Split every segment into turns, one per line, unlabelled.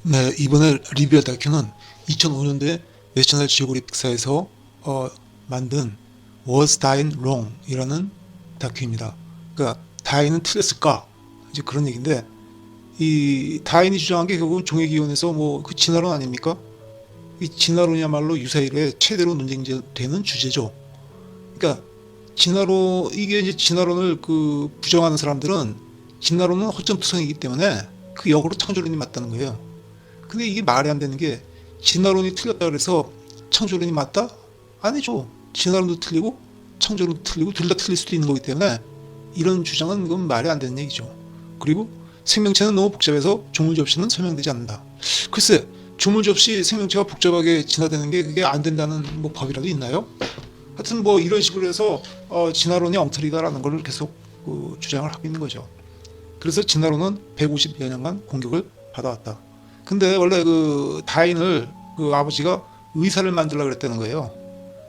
네, 이번에 리뷰할 다큐는 2005년도에 내셔널 지오그래픽사에서 만든 Was Dying Wrong 이라는 다큐입니다. 그러니까 다인은 틀렸을까? 이제 그런 얘기인데, 이 다인이 주장한 게 결국은 종회기원에서 뭐 그 진화론 아닙니까? 이 진화론이야말로 유사일에 최대로 논쟁되는 주제죠. 그러니까 진화론, 이게 이제 진화론을 그 부정하는 사람들은 진화론은 허점투성이기 때문에 그 역으로 창조론이 맞다는 거예요. 근데 이게 말이 안 되는 게, 진화론이 틀렸다 그래서 창조론이 맞다? 아니죠. 진화론도 틀리고 창조론도 틀리고 둘 다 틀릴 수도 있는 거기 때문에 이런 주장은 그건 말이 안 되는 얘기죠. 그리고 생명체는 너무 복잡해서 조물주 없이는 설명되지 않는다. 글쎄, 조물주 없이 생명체가 복잡하게 진화되는 게 그게 안 된다는 뭐 법이라도 있나요? 하여튼 뭐 이런 식으로 해서 진화론이 엉터리다라는 걸 계속 주장을 하고 있는 거죠. 그래서 진화론은 150여 년간 공격을 받아왔다. 근데 원래 그 다인을 그 아버지가 의사를 만들려고 그랬다는 거예요.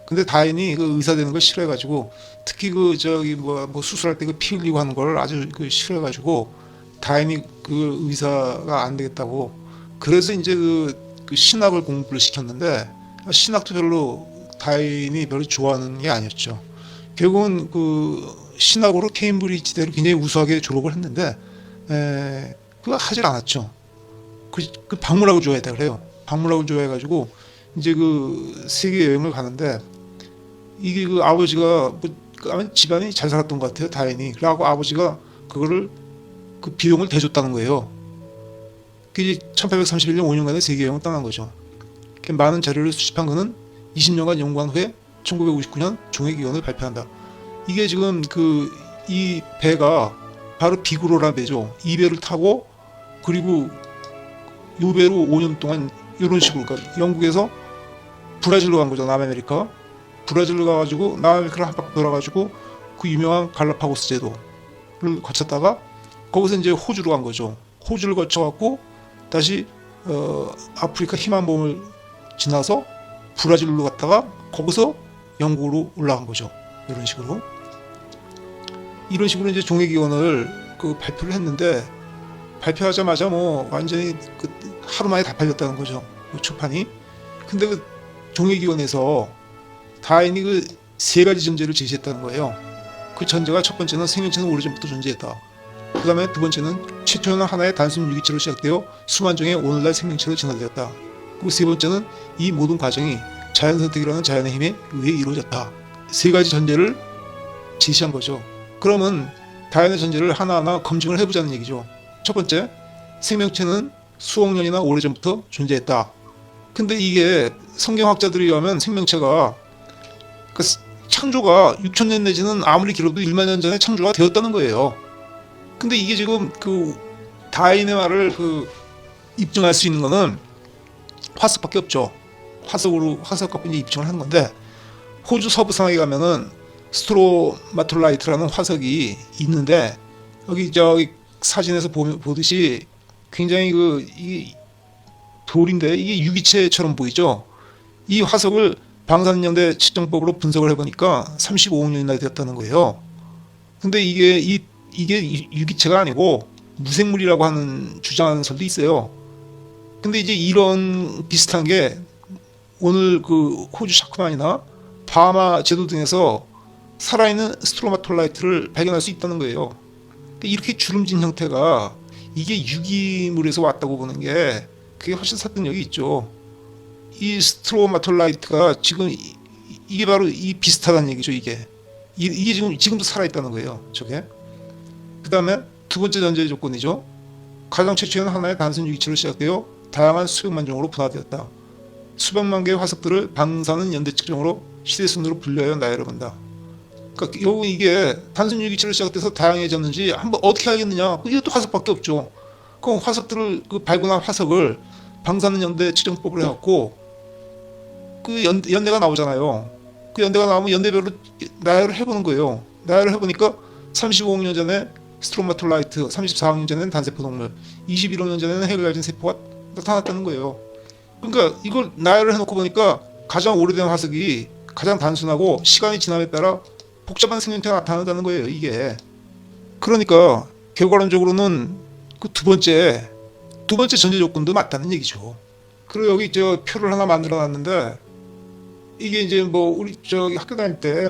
근데 다인이 그 의사 되는 걸 싫어해가지고, 특히 그 저기 뭐 수술할 때 그 피 흘리고 하는 걸 아주 그 싫어해가지고 다인이 그 의사가 안 되겠다고, 그래서 이제 그 신학을 공부를 시켰는데, 신학도 별로 다인이 별로 좋아하는 게 아니었죠. 결국은 그 신학으로 케임브리지대를 굉장히 우수하게 졸업을 했는데, 그거 하질 않았죠. 그 박물학을 좋아했다 그래요. 박물학을 좋아해가지고 이제 그 세계 여행을 가는데, 이게 그 아버지가 아마 집안이 잘 살았던 것 같아요, 다행히. 그래갖고 아버지가 그거를 그 비용을 대줬다는 거예요. 그게 1831년 5년간의 세계 여행을 떠난 거죠. 많은 자료를 수집한 그는 20년간 연구한 후에 1959년 종회기원을 발표한다. 이게 지금 이 배가 바로 비그로라 배죠. 이 배를 타고, 그리고 요 배로 5년 동안 이런 식으로, 그러니까 영국에서 브라질로 간 거죠. 남아메리카. 브라질로 가가지고 남아메리카를 한 바퀴 돌아가지고 그 유명한 갈라파고스 제도를 거쳤다가 거기서 이제 호주로 간 거죠. 호주를 거쳐갖고 다시 아프리카 희망봉을 지나서 브라질로 갔다가 거기서 영국으로 올라간 거죠. 이런 식으로 이제 종회기원을 그 발표를 했는데, 발표하자마자 뭐 완전히 그 하루 만에 다 팔렸다는 거죠. 그 초판이. 근데 그 종회기원에서 다인이 그 세 가지 전제를 제시했다는 거예요. 그 전제가, 첫 번째는 생명체는 오래전부터 존재했다. 그 다음에 두 번째는 최초는 하나의 단순 유기체로 시작되어 수만 종의 오늘날 생명체로 진화되었다. 그리고 세 번째는 이 모든 과정이 자연 선택이라는 자연의 힘에 의해 이루어졌다. 세 가지 전제를 제시한 거죠. 그러면 다인의 전제를 하나하나 검증을 해보자는 얘기죠. 첫 번째, 생명체는 수억 년이나 오래전부터 존재했다. 근데 이게 성경학자들에 의하면 생명체가 그 창조가 6천년 내지는 아무리 길어도 1만 년 전에 창조가 되었다는 거예요. 근데 이게 지금 그 다인의 말을 입증할 수 있는 거는 화석밖에 없죠. 화석 갖고 이제 입증을 하는 건데, 호주 서부 상하에 가면은 스트로마톨라이트라는 화석이 있는데, 여기 저기 사진에서 보듯이 굉장히 이 돌인데 이게 유기체처럼 보이죠. 이 화석을 방사능연대 측정법으로 분석을 해보니까 35억 년이나 되었다는 거예요. 근데 이게 유기체가 아니고 무생물이라고 하는 주장하는 설도 있어요. 근데 이제 이런 비슷한 게 오늘 그 호주 자크만이나 바하마 제도 등에서 살아있는 스트로마톨라이트를 발견할 수 있다는 거예요. 이렇게 주름진 형태가 이게 유기물에서 왔다고 보는 게, 그게 훨씬 설득력이 있죠. 이 스트로마톨라이트가 지금 이게 바로 이 비슷하다는 얘기죠. 이게 지금도 살아있다는 거예요, 저게. 그 다음에 두 번째 전제 조건이죠. 가장 최초에는 하나의 단순 유기체로 시작되어 다양한 수백만 종으로 분화되었다. 수백만 개의 화석들을 방사능 연대 측정으로 시대순으로 분류하여 나열해 본다. 그러니까 이게 단순 유기체로 시작돼서 다양해졌는지 한번 어떻게 알겠느냐? 이것도 화석밖에 없죠. 그 화석들을 발견한 화석을 방사능 연대 측정법을 해갖고 그 연대가 나오잖아요. 그 연대가 나오면 연대별로 나열을 해보는 거예요. 나열을 해보니까 35억 년 전에 스트로마톨라이트, 34억 년 전에는 단세포 동물, 21억 년 전에는 핵을 가진 세포가 나타났다는 거예요. 그러니까 이걸 나열을 해놓고 보니까 가장 오래된 화석이 가장 단순하고 시간이 지남에 따라 복잡한 생명체가 나타난다는 거예요, 이게. 그러니까 결과론적으로는 그 두 두 번째 전제 조건도 맞다는 얘기죠. 그리고 여기 저 표를 하나 만들어 놨는데 이게 이제 뭐 우리 저기 학교 다닐 때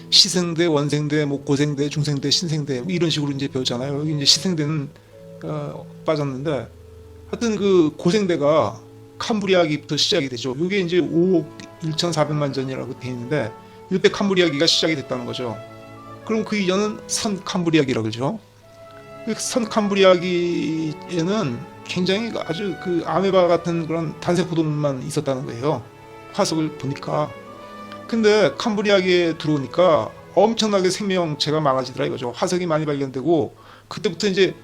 시생대, 원생대, 뭐 고생대, 중생대, 신생대 뭐 이런 식으로 이제 배웠잖아요. 여기 이제 시생대는 빠졌는데 하여튼 그 고생대가 캄브리아기부터 시작이 되죠. 이게 이제 5억 1,400만 전이라고 돼 있는데 이때 캄브리아기가 시작이 됐다는 거죠. 그럼 그 이전은 선 캄브리아기라고 그러죠. 그 선 캄브리아기에는 굉장히 아주 그 아메바 같은 그런 단세포동물만 있었다는 거예요. 화석을 보니까. 근데 캄브리아기에 들어오니까 엄청나게 생명체가 많아지더라 이거죠. 화석이 많이 발견되고 그때부터 이제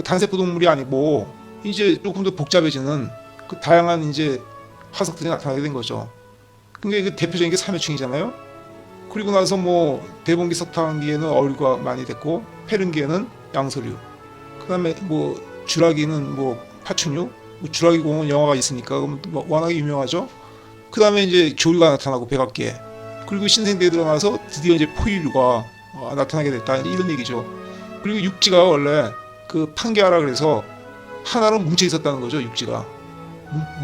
단세포동물이 아니고 이제 조금 더 복잡해지는 그 다양한 이제 화석들이 나타나게 된 거죠. 그게 그 대표적인 게 삼해충이잖아요. 그리고 나서 뭐 대봉기 석탄기에는 어류가 많이 됐고 페른기에는 양서류. 그다음에 뭐 주라기는 뭐 파충류. 뭐 주라기 공원 영화가 있으니까 뭐 워낙에 유명하죠. 그다음에 이제 조류가 나타나고 백악계. 그리고 신생대에 들어가서 드디어 이제 포유류가 나타나게 됐다 이런 얘기죠. 그리고 육지가 원래 그 판게아라 그래서 하나로 뭉쳐 있었다는 거죠. 육지가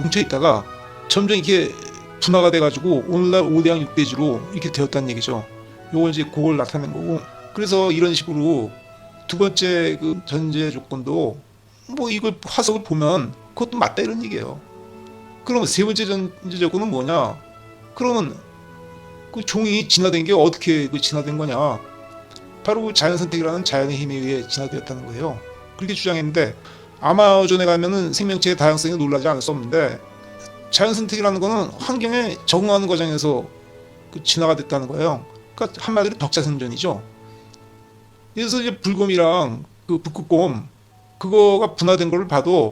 뭉쳐 있다가 점점 이렇게 분화가 돼가지고 오늘날 5대양 6대지로 이렇게 되었다는 얘기죠. 요걸 이제 그걸 나타낸 거고. 그래서 이런 식으로 두 번째 그 전제 조건도 뭐 이걸 화석을 보면 그것도 맞다 이런 얘기예요. 그러면 세 번째 전제 조건은 뭐냐? 그러면 그 종이 진화된 게 어떻게 그 진화된 거냐? 바로 그 자연 선택이라는 자연의 힘에 의해 진화되었다는 거예요. 그렇게 주장했는데 아마존에 가면은 생명체의 다양성에 놀라지 않을 수 없는데 자연 선택이라는 거는 환경에 적응하는 과정에서 그 진화가 됐다는 거예요. 그러니까 한마디로 덕자생존이죠. 그래서 이제 불곰이랑 그 북극곰 그거가 분화된 걸 봐도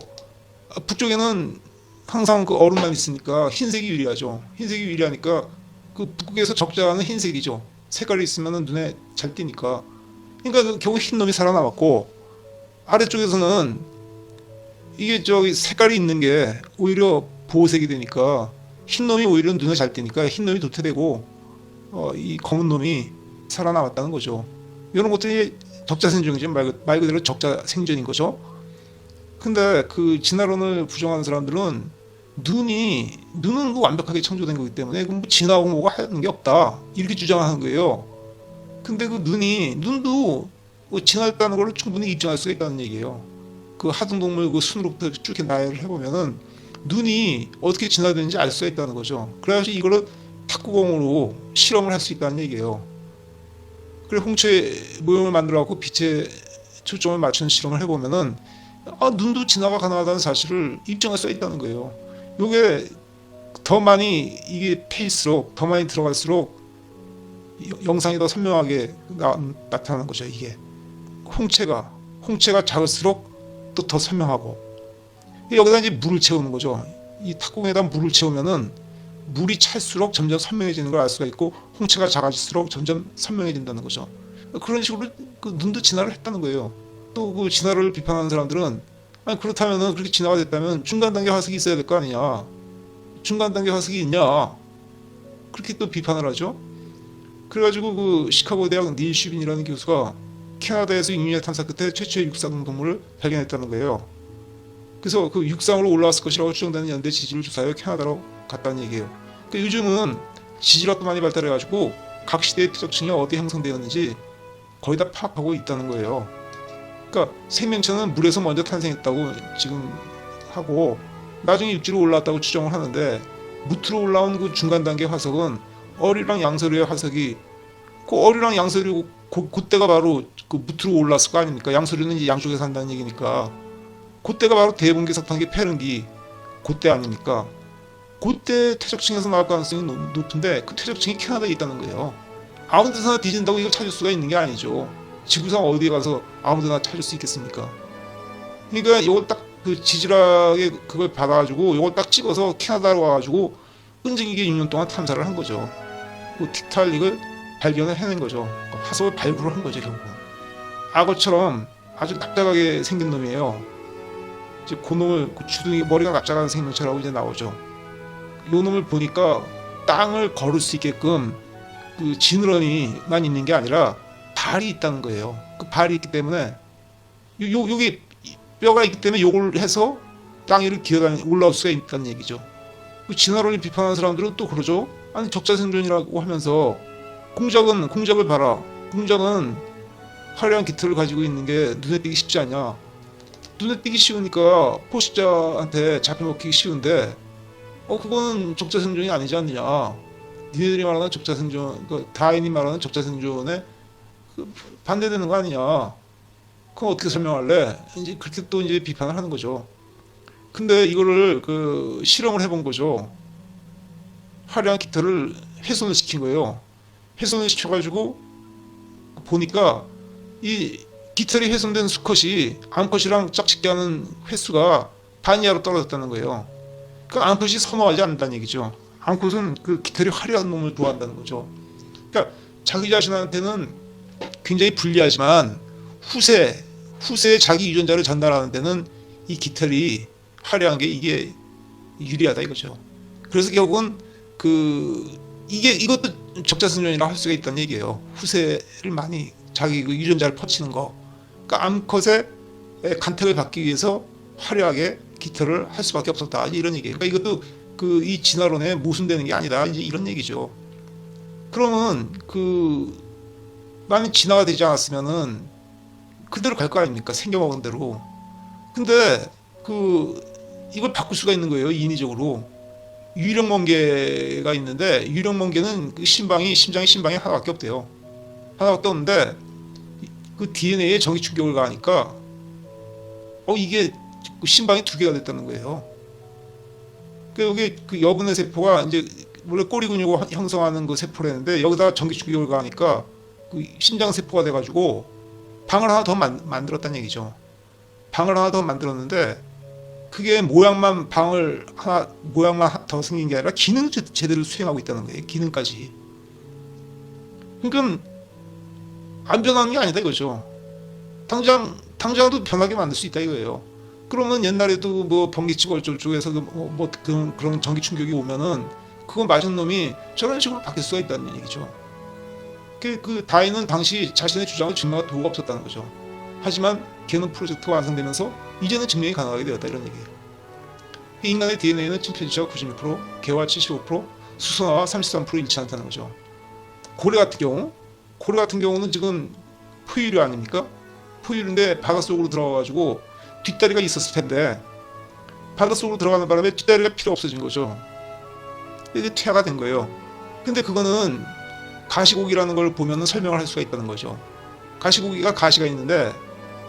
북쪽에는 항상 그 얼음만 있으니까 흰색이 유리하죠. 흰색이 유리하니까 그 북극에서 적자는 흰색이죠. 색깔이 있으면 눈에 잘 띄니까. 그러니까 결국 흰 놈이 살아남았고 아래쪽에서는 이게 저기 색깔이 있는 게 오히려 보호색이 되니까 흰 놈이 오히려 눈에 잘 띄니까 흰 놈이 도태되고 이 검은 놈이 살아남았다는 거죠. 이런 것들이 적자생존이죠. 말 그대로 적자생존인 거죠. 근데 그 진화론을 부정하는 사람들은 눈은 완벽하게 창조된 거기 때문에 뭐 진화하고 뭐가 하는 게 없다 이렇게 주장하는 거예요. 근데 그 눈도 진화했다는 걸 충분히 입증할 수가 있다는 얘기예요. 그 하등동물 그 순으로부터 쭉 이렇게 나열을 해보면은 눈이 어떻게 진화되는지 알 수가 있다는 거죠. 그래가지고 이거를 탁구공으로 실험을 할 수 있다는 얘기예요. 그래 홍채 모형을 만들어갖고 빛에 초점을 맞추는 실험을 해보면은 눈도 진화가 가능하다는 사실을 입증할 수가 있다는 거예요. 요게 더 많이 이게 페이스록 더 많이 들어갈수록 영상이 더 선명하게 나타나는 거죠. 이게 홍채가 작을수록 또 더 선명하고 여기다 이제 물을 채우는 거죠. 이 탁구공에다 물을 채우면은 물이 찰수록 점점 선명해지는 걸 알 수가 있고 홍채가 작아질수록 점점 선명해진다는 거죠. 그런 식으로 그 눈도 진화를 했다는 거예요. 또 그 진화를 비판하는 사람들은 아니 그렇다면은 그렇게 진화가 됐다면 중간 단계 화석이 있어야 될 거 아니냐? 중간 단계 화석이 있냐? 그렇게 또 비판을 하죠. 그래가지고 그 시카고 대학 닐 슈빈이라는 교수가 캐나다에서 6년의 탐사 끝에 최초의 육상 동물을 발견했다는 거예요. 그래서 그 육상으로 올라왔을 것이라고 추정되는 연대 지질을 조사하여 캐나다로 갔다는 얘기예요. 그러니까 요즘은 지질학도 많이 발달해가지고 각 시대의 퇴적층이 어디에 형성되었는지 거의 다 파악하고 있다는 거예요. 그러니까 생명체는 물에서 먼저 탄생했다고 지금 하고 나중에 육지로 올라왔다고 추정을 하는데 무트로 올라온 그 중간 단계 화석은 어류랑 양서류의 화석이 그 어류랑 양서류 그때가 바로 그 무트로 올랐을 거 아닙니까? 양서류는 이제 양쪽에 산다는 얘기니까 그때가 바로 대봉기 석탄기 페른기 그때 아닙니까? 그때 퇴적층에서 나올 가능성이 높은데 그 퇴적층이 캐나다에 있다는 거예요. 아무 데서나 뒤진다고 이걸 찾을 수가 있는 게 아니죠. 지구상 어디에 가서 아무 데나 찾을 수 있겠습니까? 그러니까 이걸 딱 그 지질학에 그걸 받아가지고 이걸 딱 찍어서 캐나다로 와가지고 끈질기게 6년 동안 탐사를 한 거죠. 그 틱탈릭을 발견을 해낸 거죠. 화석을 발굴을 한 거죠 결국. 악어처럼 아주 납작하게 생긴 놈이에요. 이제 그 놈을 그 주둥이 머리가 납작한 생명체라고 이제 나오죠. 요 놈을 보니까 땅을 걸을 수 있게끔 그 지느러미만 있는 게 아니라 발이 있다는 거예요. 그 발이 있기 때문에 요게 뼈가 있기 때문에 요걸 해서 땅 위를 기어다니 올라올 수가 있다는 얘기죠. 그 진화론을 비판하는 사람들은 또 그러죠. 아니 적자생존이라고 하면서 공작을 봐라. 공작은 화려한 깃털을 가지고 있는 게 눈에 띄기 쉽지 않냐. 눈에 띄기 쉬우니까 포식자한테 잡혀먹기 쉬운데 그거는 적자생존이 아니지 않느냐. 니네들이 말하는 적자생존, 다인이 말하는 적자생존에 반대되는 거 아니냐. 그럼 어떻게 설명할래? 이제 그렇게 또 이제 비판을 하는 거죠. 근데 이거를 실험을 해본 거죠. 화려한 깃털을 훼손을 시킨 거예요. 훼손을 시켜가지고 보니까 이 깃털이 훼손된 수컷이 암컷이랑 짝짓기 하는 횟수가 반 이하로 떨어졌다는 거예요. 그러니까 암컷이 선호하지 않는다는 얘기죠. 암컷은 그 깃털이 화려한 놈을 좋아한다는 거죠. 그러니까 자기 자신한테는 굉장히 불리하지만 후세에 자기 유전자를 전달하는 데는 이 깃털이 화려한 게 이게 유리하다 이거죠. 그래서 결국은 이것도 적자생존이라고 할 수가 있다는 얘기예요. 후세를 많이 자기 유전자를 퍼치는 거. 그러니까 암컷의 간택을 받기 위해서 화려하게 깃털을 할 수밖에 없었다. 이런 얘기예요. 그러니까 이것도 이 진화론에 모순되는 게 아니다. 이제 이런 얘기죠. 그러면 만약 진화가 되지 않았으면은 그대로 갈 거 아닙니까? 생겨먹은 대로. 근데 이걸 바꿀 수가 있는 거예요. 인위적으로. 유령멍게가 있는데 유령멍게는 심장이 하나밖에 없대요. 하나밖에 없는데 그 DNA에 전기 충격을 가하니까 이게 심방이 두 개가 됐다는 거예요. 여기 여분의 세포가 이제 원래 꼬리 근육을 형성하는 그 세포라는데 여기다가 전기 충격을 가하니까 심장 세포가 돼가지고 방을 하나 더 만들었다는 얘기죠. 방을 하나 더 만들었는데 그게 모양만 더 생긴 게 아니라 기능을 제대로 수행하고 있다는 거예요. 기능까지. 그러니까 안 변하는 게 아니다 이거죠. 당장도 변하게 만들 수 있다 이거예요. 그러면 옛날에도 뭐 번개치고 쪽에서 그런 전기 충격이 오면은 그거 맞은 놈이 저런 식으로 바뀔 수가 있다는 얘기죠. 다인은 당시 자신의 주장을 증명할 도구가 없었다는 거죠. 하지만 게놈 프로젝트가 완성되면서 이제는 증명이 가능하게 되었다 이런 얘기예요. 인간의 DNA는 침팬지와 96%, 개와 75%, 수소나와 33% 일치한다는 거죠. 고래 같은 경우는 지금 포유류 아닙니까? 포유류인데 바닷속으로 들어가가지고 뒷다리가 있었을 텐데 바닷속으로 들어가는 바람에 뒷다리가 필요 없어진 거죠. 이게 퇴화가 된 거예요. 근데 그거는 가시고기라는 걸 보면은 설명을 할 수가 있다는 거죠. 가시고기가 가시가 있는데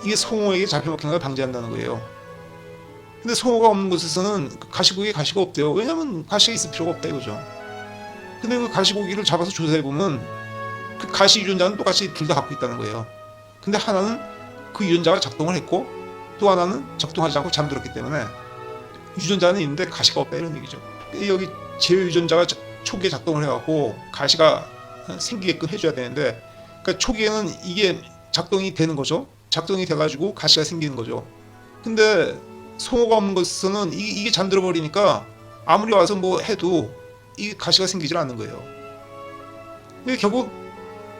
이게 송어에게 잡혀먹히는 걸 방지한다는 거예요. 근데 송어가 없는 곳에서는 가시고기에 가시가 없대요. 왜냐면 가시가 있을 필요가 없다 이거죠. 근데 그 가시고기를 잡아서 조사해보면 그 가시 유전자는 똑같이 둘 다 갖고 있다는 거예요. 근데 하나는 그 유전자가 작동을 했고 또 하나는 작동하지 않고 잠들었기 때문에 유전자는 있는데 가시가 없다 이런 얘기죠. 여기 제어 유전자가 초기에 작동을 해갖고 가시가 생기게끔 해줘야 되는데 그러니까 초기에는 이게 작동이 되는 거죠. 작동이 돼가지고 가시가 생기는 거죠. 근데 송어가 없는 곳에서는 이게 잠들어 버리니까 아무리 와서 뭐 해도 이 가시가 생기질 않는 거예요. 근데 결국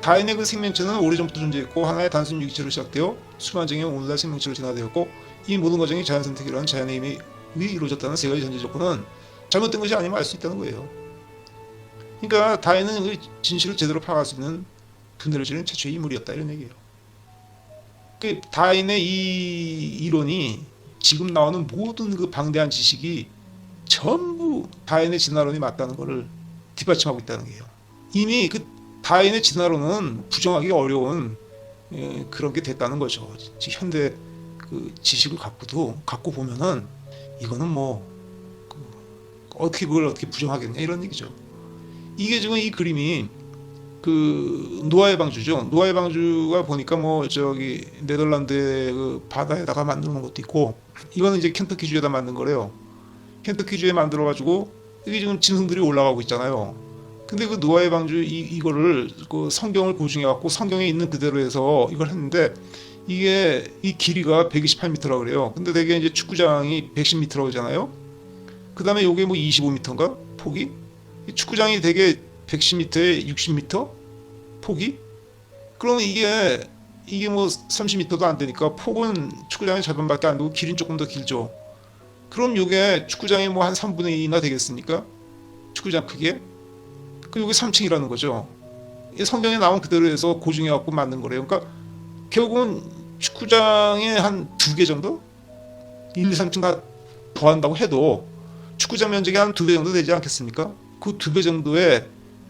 다인의 그 생명체는 오래전부터 존재했고 하나의 단순 유기체로 시작되어 수만 정의 오늘날 생명체로 진화되었고 이 모든 과정이 자연 선택이라는 자연의 힘이 이루어졌다는 세 가지 전제 조건은 잘못된 것이 아니면 알 수 있다는 거예요. 그러니까 다인은 그 진실을 제대로 파악할 수 있는 분해를 지는 최초의 인물이었다 이런 얘기예요. 그 다인의 이 이론이 지금 나오는 모든 그 방대한 지식이 전부 다인의 진화론이 맞다는 것을 뒷받침하고 있다는 거예요. 이미 그 다인의 진화론은 부정하기 어려운 그런 게 됐다는 거죠. 현대 그 지식을 갖고 보면은 이거는 그걸 어떻게 부정하겠냐 이런 얘기죠. 이게 지금 이 그림이 노아의 방주죠. 노아의 방주가 보니까 네덜란드의 그 바다에다가 만들어 놓은 것도 있고 이거는 이제 켄터키주에다 만든 거래요. 켄터키주에 만들어 가지고 이게 지금 짐승들이 올라가고 있잖아요. 근데 그 노아의 방주 이거를 그 성경을 고증해 갖고 성경에 있는 그대로 해서 이걸 했는데 이게 이 길이가 128m라고 그래요. 근데 되게 이제 축구장이 110m라고 하잖아요. 그다음에 요게 25m인가 폭이? 이 축구장이 되게 110m에 60m 폭이? 그러면 이게 이게 뭐 30m도 안 되니까 폭은 축구장의 절반밖에 안 되고 길은 조금 더 길죠. 그럼 이게 축구장이 뭐 한 3분의 2나 되겠습니까? 축구장 크기에? 그 여기 3층이라는 거죠. 이 성경에 나온 그대로 해서 고증해 갖고 만든 거래요. 그러니까 결국은 축구장에 한 2개 정도? 1, 2, 3층 다 더한다고 해도 축구장 면적이 한 2배 정도 되지 않겠습니까? 그 2배 정도의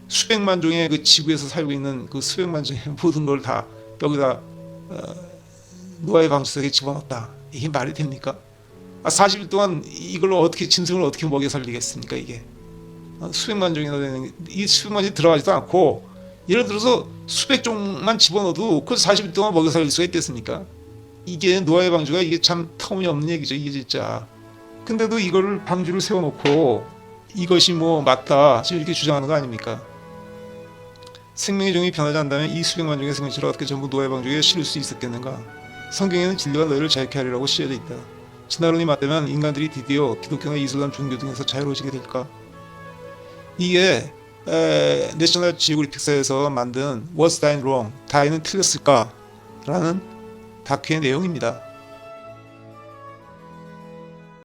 수백만 종의 그 지구에서 살고 있는 그 수백만 종의 모든 걸 다 여기다 노아의 방주석에 집어넣었다. 이게 말이 됩니까? 40일 동안 이걸로 어떻게 짐승을 어떻게 먹여 살리겠습니까? 이게 수백만 종이나 되는 이 수백만 종이 들어가지도 않고 예를 들어서 수백 종만 집어넣어도 그 40일 동안 먹여 살릴 수가 있겠습니까? 이게 노아의 방주가 이게 참 터무니없는 얘기죠. 이게 진짜. 근데도 이거를 방주를 세워놓고 이것이 뭐 맞다 지금 이렇게 주장하는 거 아닙니까? 생명의 종이 변하지 않는다면 이 수백만 종의 생명체를 어떻게 전부 노아의 방주에 실을 수 있었겠는가? 성경에는 진리가 너희를 자유케 하리라고 쓰여져 있다. 진화론이 맞다면 인간들이 드디어 기독교나 이슬람 종교 등에서 자유로워지게 될까? 이게 내셔널 지오그래픽사에서 만든 Was Dying Wrong? 다이는 틀렸을까? 라는 다큐의 내용입니다.